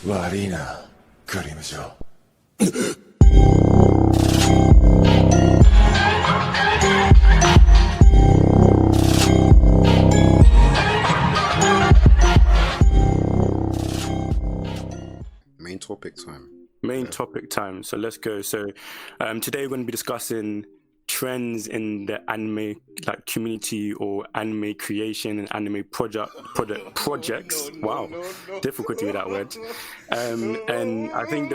悪いな、クリムジョー。Main topic time. Main topic time. So let's go. So today we're going to be discussing trends in the anime community or anime creation and anime projects. Wow, difficulty with that word. And I think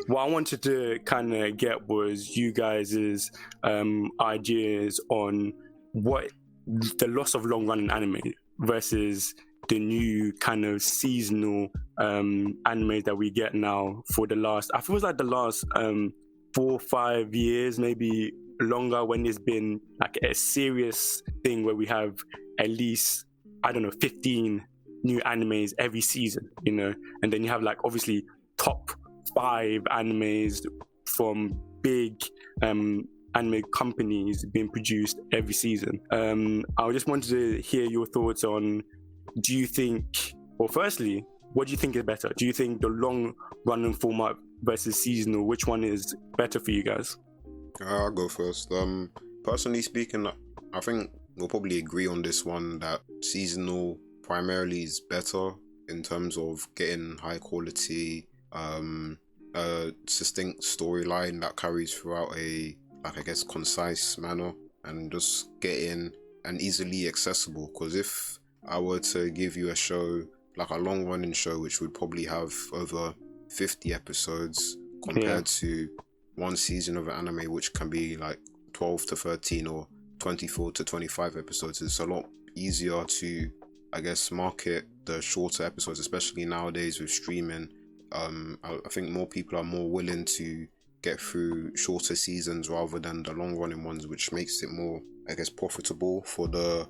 what I wanted to kind of get was you guys' ideas on what the loss of long running anime versus the new kind of seasonal anime that we get now for the last, I feel it was like the last 4 or 5 years, maybe longer, when there's been like a serious thing where we have at least, I don't know, 15 new animes every season, you know, and then you have like obviously top 5 animes from big anime companies being produced every season. I just wanted to hear your thoughts on, do you think, well, firstly, what do you think is better? Do you think the long running format versus seasonal, which one is better for you guys? I'll go first. Personally speaking, I think we'll probably agree on this one that seasonal primarily is better in terms of getting high quality, distinct storyline that carries throughout a, like, I guess, concise manner, and just getting and easily accessible. Because if I were to give you a show, like a long running show, which would probably have over 50 episodes compared to one season of an anime, which can be like 12 to 13 or 24 to 25 episodes, it's a lot easier to, I guess, market the shorter episodes, especially nowadays with streaming. I think more people are more willing to get through shorter seasons rather than the long running ones, which makes it more, I guess, profitable for the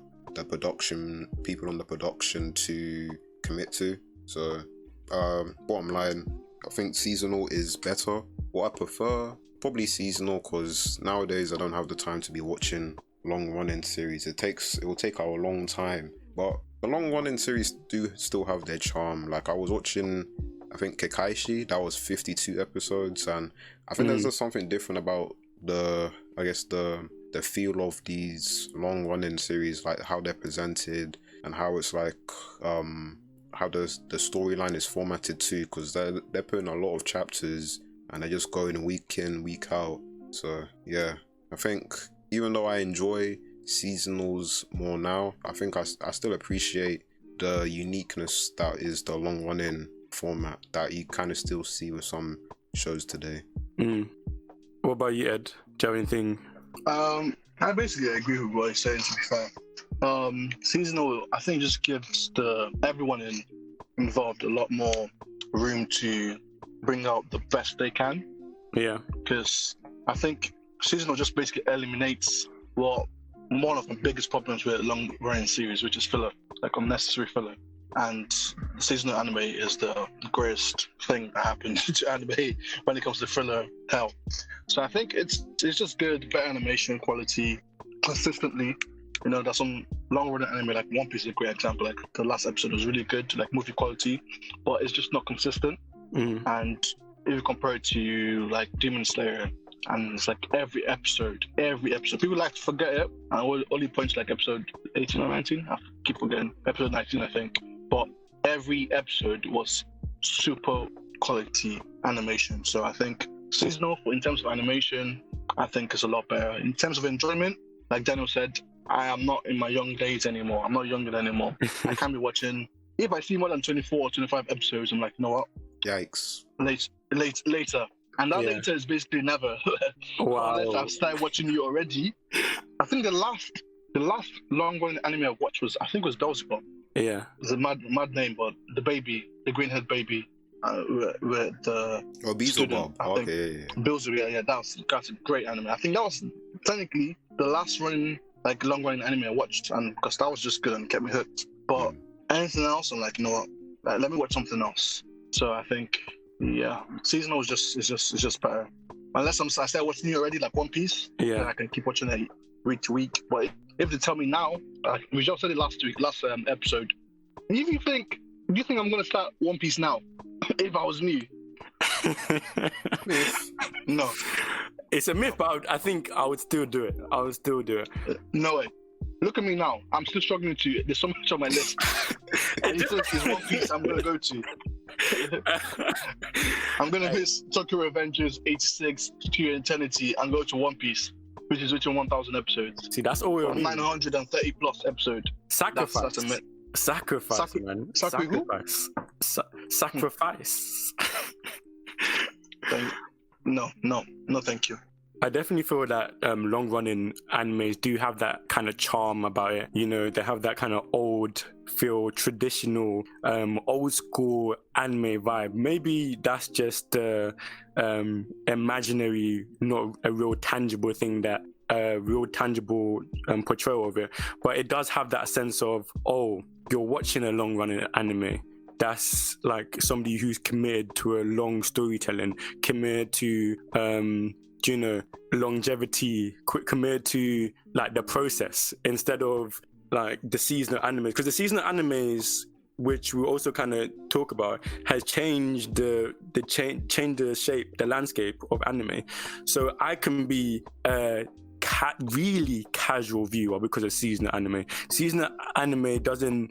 production, people on the production to commit to. So bottom line, I think seasonal is better. What I prefer, probably seasonal, because nowadays I don't have the time to be watching long running series. It will take a long time, but the long running series do still have their charm. Like I was watching, I think Kekaishi, that was 52 episodes, and I think there's just something different about the feel of these long running series, like how they're presented and how it's like how the storyline is formatted too, because they're putting a lot of chapters and they're just going week in, week out. So yeah, I think even though I enjoy seasonals more now, I think I still appreciate the uniqueness that is the long running format that you kind of still see with some shows today. What about you, Ed? Do you have anything? I basically agree with what he's saying, to be fair. Seasonal, I think, just gives everyone involved a lot more room to bring out the best they can. Yeah. Because I think seasonal just basically eliminates one of the biggest problems with long-running series, which is filler, like unnecessary filler. And seasonal anime is the greatest thing that happens to anime when it comes to filler hell. So I think it's just good, better animation quality, consistently. You know, there's some long-running anime, like One Piece is a great example. Like the last episode was really good, like movie quality, but it's just not consistent. And if you compare it to like Demon Slayer, and it's like every episode, people like to forget it, and only points like episode 18 or 19. I keep forgetting episode 19, I think. But every episode was super quality animation. So I think seasonal, in terms of animation, I think is a lot better. In terms of enjoyment, like Daniel said, I am not in my young days anymore. I'm not younger anymore. I can't be watching. If I see more than 24 or 25 episodes, I'm like, you know what? Yikes. Later. And that later is basically never. Wow. Unless I've started watching you already. I think the last long-running anime I watched was Beelzebub. Yeah. It's a mad name, but the baby, the green-haired baby, with the Beelzebub. Okay. Beelzebub, yeah, that's a great anime. I think that was technically the last long-running anime I watched, and because that was just good and kept me hooked. But anything else, I'm like, you know what? Let me watch something else. So I think, yeah, seasonal is just better. Unless I start watching you already, like One Piece, then I can keep watching it week to week. But if they tell me now, we just said it last episode, if you think Do you think I'm gonna start One Piece now? If I was new? No, It's a myth, but I think I would still do it. I would still do it. no way. Look at me now. I'm still struggling to. There's so much on my list. And you think it's One Piece I'm gonna go to? I'm gonna miss Tokyo Revengers 86 to Eternity and go to One Piece, which is within 1,000 episodes. See, that's all we need. 930 plus episode. Sacrifice. That's a myth. Sacrifice, man. Sacrifice. Sacrifice. No, thank you. I definitely feel that long-running animes do have that kind of charm about it. You know, they have that kind of old feel, traditional, old school anime vibe. Maybe that's just imaginary, not a real tangible thing, that real tangible portrayal of it. But it does have that sense of, oh, you're watching a long-running anime. That's like somebody who's committed to a long storytelling, committed to you know, longevity, committed to like the process instead of like the seasonal animes. Because the seasonal animes, which we also kind of talk about, has changed changed the shape, the landscape of anime. So I can be a really casual viewer because of seasonal anime. Seasonal anime doesn't.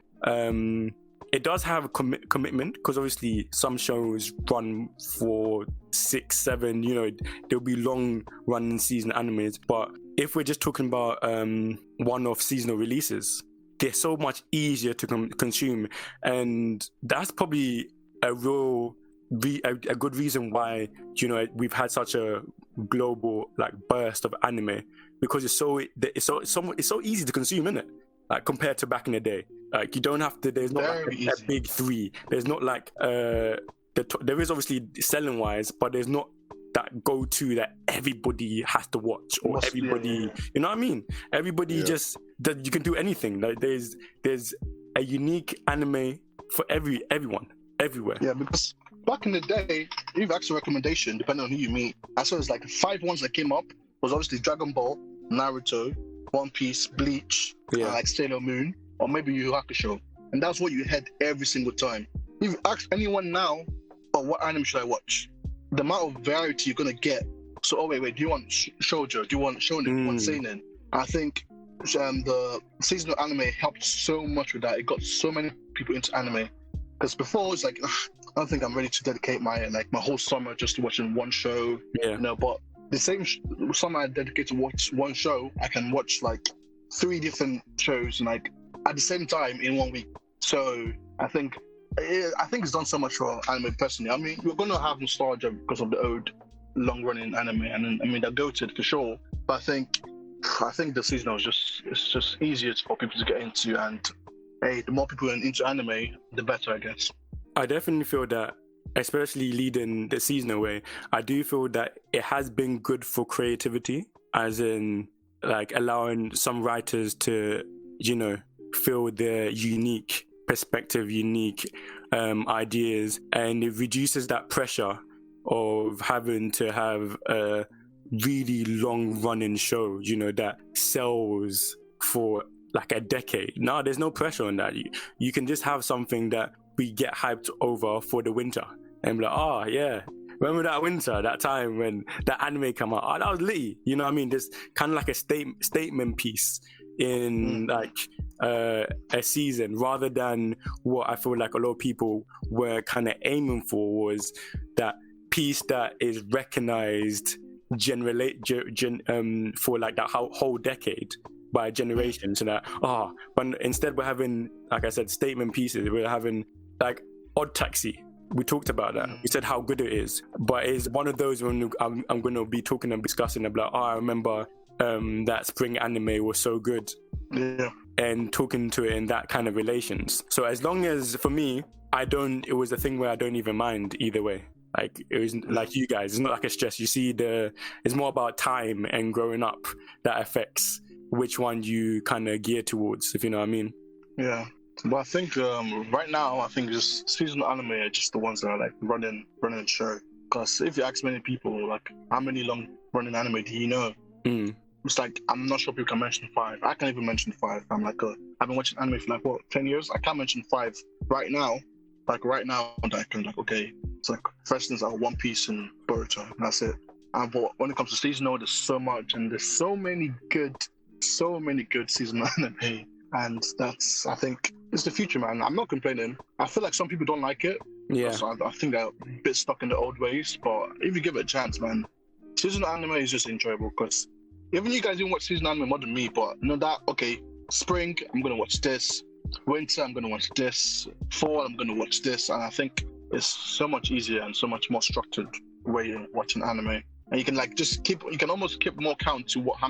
It does have a commitment, because obviously some shows run for 6, 7, you know, there'll be long running season animes. But if we're just talking about one-off seasonal releases, they're so much easier to consume. And that's probably a good reason why, you know, we've had such a global like burst of anime, because it's so easy to consume, isn't it? Like compared to back in the day, like you don't have to. There's not like a big three. There's not like there is obviously selling wise, but there's not that go-to that everybody has to watch, or everybody. You know what I mean? Everybody just that you can do anything. Like there's a unique anime for everyone everywhere. Yeah, because back in the day, you've asked a recommendation depending on who you meet. I saw there's like 5 ones that came up. Was obviously Dragon Ball, Naruto, One Piece, Bleach, like Sailor Moon, or maybe Yu Yu Hakusho, and that's what you had every single time. If you ask anyone now, oh, what anime should I watch? The amount of variety you're gonna get. So, oh wait, do you want shoujo? Do you want shonen? Do you want seinen? I think the seasonal anime helped so much with that. It got so many people into anime. Because before it's like, I don't think I'm ready to dedicate my whole summer just to watching one show. Yeah. You know, but the same summer I dedicate to watch one show, I can watch like 3 different shows like at the same time in 1 week. So I think it's done so much for anime personally. I mean, we're gonna have nostalgia because of the old long-running anime, and I mean they're goated for sure. But I think the seasonal it's just easier for people to get into, and hey, the more people are into anime, the better, I guess. I definitely feel that, especially leading the seasonal way, I do feel that it has been good for creativity, as in like allowing some writers to, you know, feel their unique perspective, unique ideas, and it reduces that pressure of having to have a really long running show, you know, that sells for like a decade. No, there's no pressure on that. You can just have something that we get hyped over for the winter and be like, oh yeah, remember that winter, that time when that anime came out? Oh, that was litty. You know what I mean? Just kind of like a statement piece in like a season, rather than what I feel like a lot of people were kind of aiming for was that piece that is recognized for like that whole decade by a generation. So that but instead we're having, like I said, statement pieces. We're having like Odd Taxi. We talked about that. We said how good it is, but it's one of those when I'm going to be talking and discussing about, I remember that spring anime was so good, and talking to it in that kind of relations. So as long as, for me, it was a thing where I don't even mind either way. Like it was like you guys, it's not like a stress. You see, it's more about time and growing up that affects which one you kind of gear towards, if you know what I mean. Yeah. But I think right now, I think just seasonal anime are just the ones that are like running show. Because if you ask many people, like, how many long running anime do you know? It's like, I'm not sure people can mention 5. I can't even mention 5. I'm like, I've been watching anime for like, 10 years? I can't mention 5 right now. like right now, I can like, okay, it's like for instance, One Piece and Boruto, and that's it. But when it comes to seasonal, there's so much, and there's so many good seasonal anime, and that's, I think, it's the future, man. I'm not complaining. I feel like some people don't like it. Yeah. So I think they're a bit stuck in the old ways, but if you give it a chance, man, seasonal anime is just enjoyable because even you guys didn't watch seasonal anime more than me, but you know that, okay, spring, I'm gonna watch this. Winter, I'm gonna watch this. Fall, I'm gonna watch this. And I think it's so much easier and so much more structured way of watching anime. And you can like you can almost keep more count to how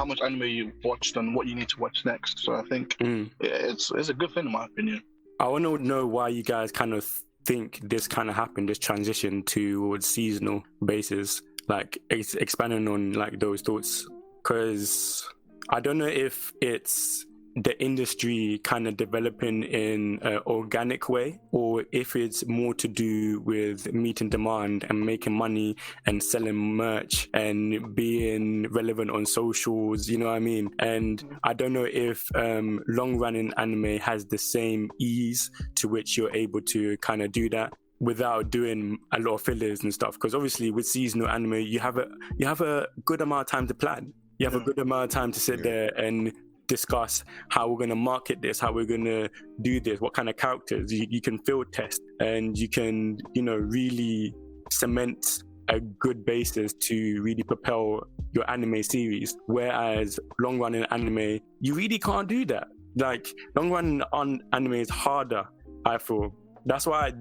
much anime you've watched and what you need to watch next. So I think it's a good thing in my opinion. I want to know why you guys kind of think this kind of happened, this transition towards seasonal basis, like expanding on like those thoughts, because I don't know if it's the industry kind of developing in an organic way, or if it's more to do with meeting demand and making money and selling merch and being relevant on socials, you know what I mean? And I don't know if long-running anime has the same ease to which you're able to kind of do that without doing a lot of fillers and stuff, because obviously with seasonal anime you have a good amount of time to plan. You have a good amount of time to sit there and discuss how we're going to market this, how we're going to do this, what kind of characters. You can field test, and you can, really cement a good basis to really propel your anime series. Whereas long running anime, you really can't do that. Like long running on anime is harder, I feel. That's why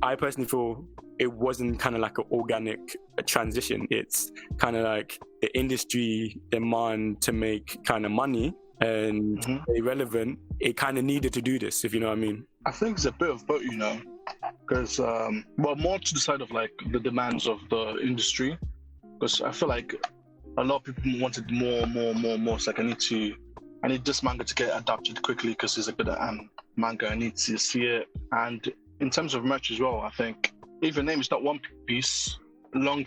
I personally feel it wasn't kind of like an organic transition. It's kind of like the industry demand to make kind of money and stay relevant. It kind of needed to do this, if you know what I mean. I think it's a bit of both, because more to the side of like the demands of the industry, because I feel like a lot of people wanted more. It's like I need this manga to get adapted quickly because it's a good manga. I need to see it. And in terms of merch as well, I think if your name is not One Piece, long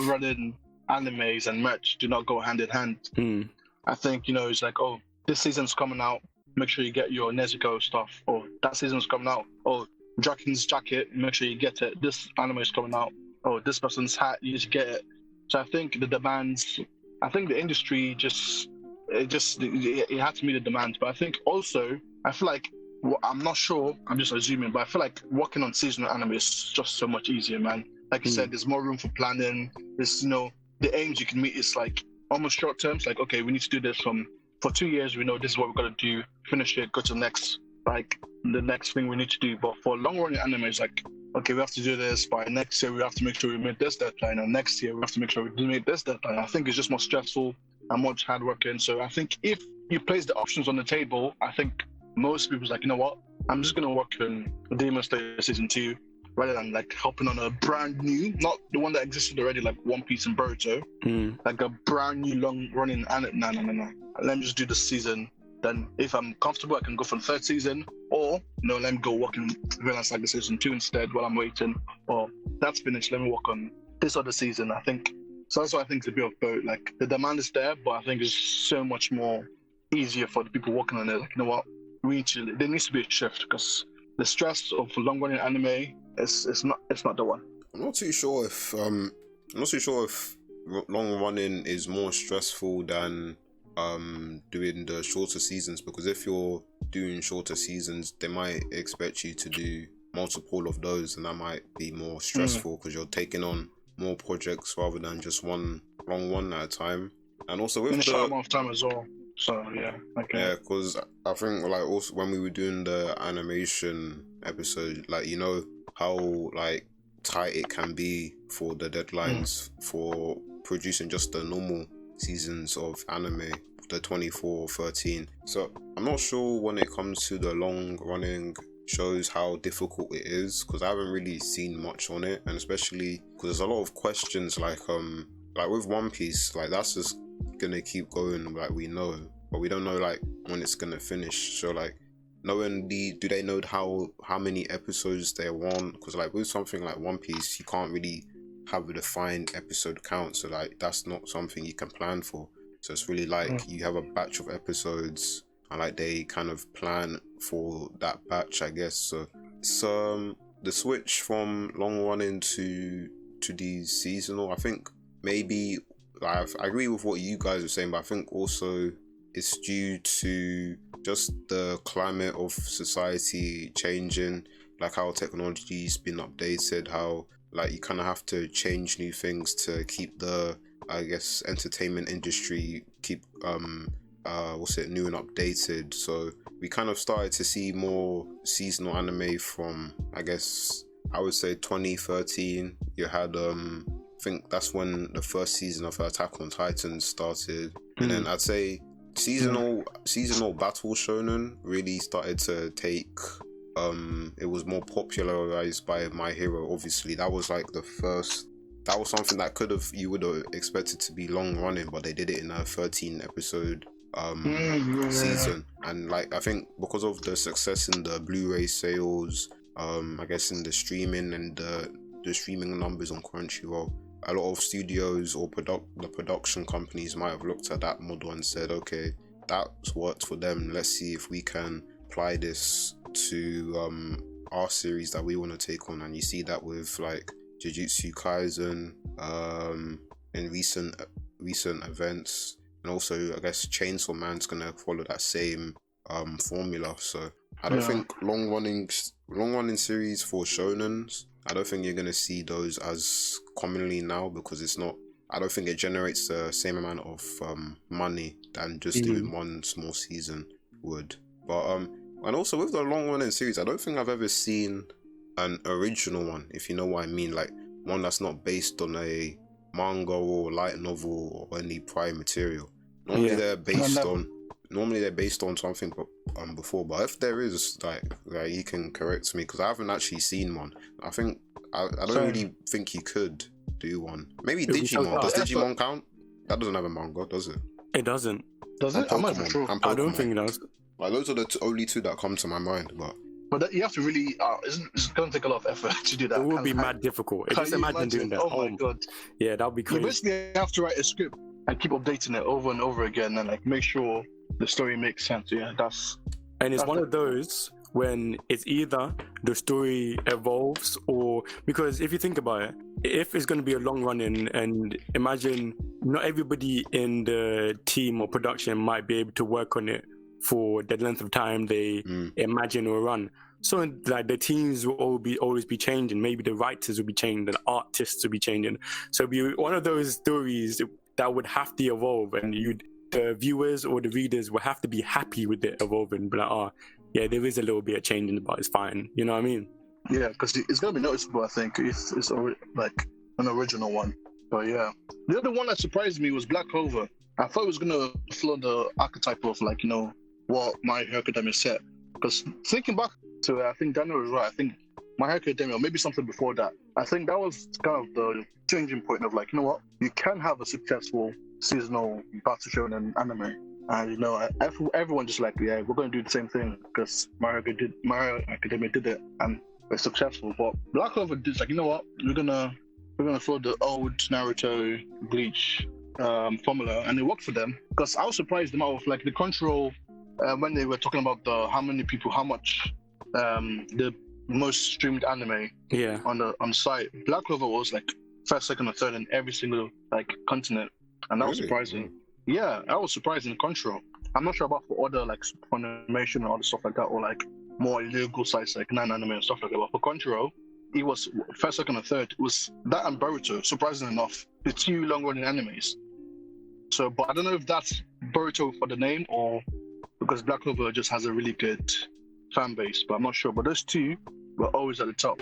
running animes and merch do not go hand in hand. I think, it's like, oh, this season's coming out, make sure you get your Nezuko stuff, or that season's coming out, oh, Draken's jacket, make sure you get it, this anime is coming out, oh, this person's hat, you just get it. So I think the demands, I think the industry it had to meet the demands. But I think also, I feel like, I'm not sure, I'm just assuming, but I feel like working on seasonal anime is just so much easier, man. Like you said, there's more room for planning. There's, the aims you can meet is like almost short term. It's like, okay, we need to do this for 2 years. We know this is what we're going to do, finish it, go to the next thing we need to do. But for long running anime, it's like, okay, we have to do this by next year. We have to make sure we meet this deadline. And next year, we have to make sure we meet this deadline. I think it's just more stressful and much hard working. So I think if you place the options on the table, I think most people's like, you know what? I'm just going to work on Demon Slayer Season 2 rather than like hopping on a brand new, not the one that existed already, like One Piece and Boruto, like a brand new long running anime. No. Let me just do this season. Then if I'm comfortable, I can go for the third season, or let me go work in Villain Saga Season 2 instead while I'm waiting. Or that's finished, let me work on this other season. I think, so that's what I think is a bit of both. Like the demand is there, but I think it's so much more easier for the people working on it. Like, you know what? There needs to be a shift because the stress of long running anime it's not the one. I'm not too sure if long running is more stressful than doing the shorter seasons, because if you're doing shorter seasons, they might expect you to do multiple of those, and that might be more stressful because you're taking on more projects rather than just one long one at a time. And also with a short amount of time as well. So yeah, okay. Yeah, because I think like also when we were doing the animation episode, like how like tight it can be for the deadlines for producing just the normal seasons of anime, the 24 or 13. So I'm not sure when it comes to the long running shows how difficult it is, because I haven't really seen much on it, and especially because there's a lot of questions like with One Piece, like that's just gonna keep going, like we know, but we don't know like when it's gonna finish. So like knowing do they know how many episodes they want? Because like with something like One Piece, you can't really have a defined episode count, so like that's not something you can plan for. So it's really like you have a batch of episodes and like they kind of plan for that batch, I guess. So it's the switch from long running to these seasonal. I think maybe like I agree with what you guys are saying, but I think also it's due to just the climate of society changing, like how technology's been updated, how like you kind of have to change new things to keep the, I guess, entertainment industry keep new and updated. So we kind of started to see more seasonal anime from, I guess, I would say 2013. You had I think that's when the first season of Attack on Titan started, and then I'd say seasonal battle shonen really started to take it was more popularized by My Hero. Obviously that was like the first, that was something that you would have expected to be long running, but they did it in a 13 episode season. And like I think because of the success in the Blu-ray sales, I guess in the streaming and the streaming numbers on Crunchyroll, a lot of studios or the production companies might have looked at that model and said, okay, that's worked for them, let's see if we can apply this to our series that we want to take on. And you see that with like Jujutsu Kaisen in recent events, and also I guess Chainsaw Man's gonna follow that same formula. So I don't think long running series for shonens, I don't think you're gonna see those as commonly now, because it's not, I don't think it generates the same amount of money than just doing one small season would. But and also with the long running series, I don't think I've ever seen an original one, if you know what I mean, like one that's not based on a manga or light novel or any prior material. Normally they're based on something before, but if there is, like you can correct me, because I haven't actually seen one. I think I don't really think you could do one. Maybe Digimon. Does Digimon count? That doesn't have a manga, does it? It doesn't. Does it? I'm not sure. I don't think it does. Like those are the only two that come to my mind, but you have to really, it's going to take a lot of effort to do that. It would be mad difficult. Just imagine doing that. Oh my god. Yeah, that would be crazy. You basically have to write a script and keep updating it over and over again, and like make sure the story makes sense. Yeah, and it's one of those when it's either the story evolves, or because if you think about it, if it's going to be a long running, and imagine not everybody in the team or production might be able to work on it for the length of time they imagine or run. So like the teams will always be changing. Maybe the writers will be changing, the artists will be changing. So it'll be one of those stories that would have to evolve, and the viewers or the readers will have to be happy with it evolving. But like, yeah, there is a little bit of changing, but it's fine. You know what I mean? Yeah, because it's gonna be noticeable. I think it's like an original one. But yeah, the other one that surprised me was Black Clover. I thought it was gonna follow the archetype of like, you know, what My Hero Academia set. Because thinking back to it, I think Daniel was right. I think My Hero Academia, or maybe something before that, I think that was kind of the changing point of like, you know what, you can have a successful seasonal battle shonen anime, and you know, everyone just like, yeah, we're going to do the same thing because My Hero Academia did it and we're successful. But Black Clover did like, you know what, we're gonna follow the old Naruto, Bleach formula, and it worked for them. Because I was surprised them out of like the Crunchyroll. When they were talking about how much the most streamed anime on the site, Black Clover was like first, second, or third in every single like continent, and that was surprising. Yeah, that was surprising. Crunchyroll. I'm not sure about for other like Funimation and other stuff like that, or like more illegal sites like Nine Anime and stuff like that. But for Crunchyroll, it was first, second, or third. It was that and Boruto. Surprisingly enough, the two long-running animes. So, but I don't know if that's Boruto for the name or because Black Clover just has a really good fan base, but I'm not sure. But those two were always at the top.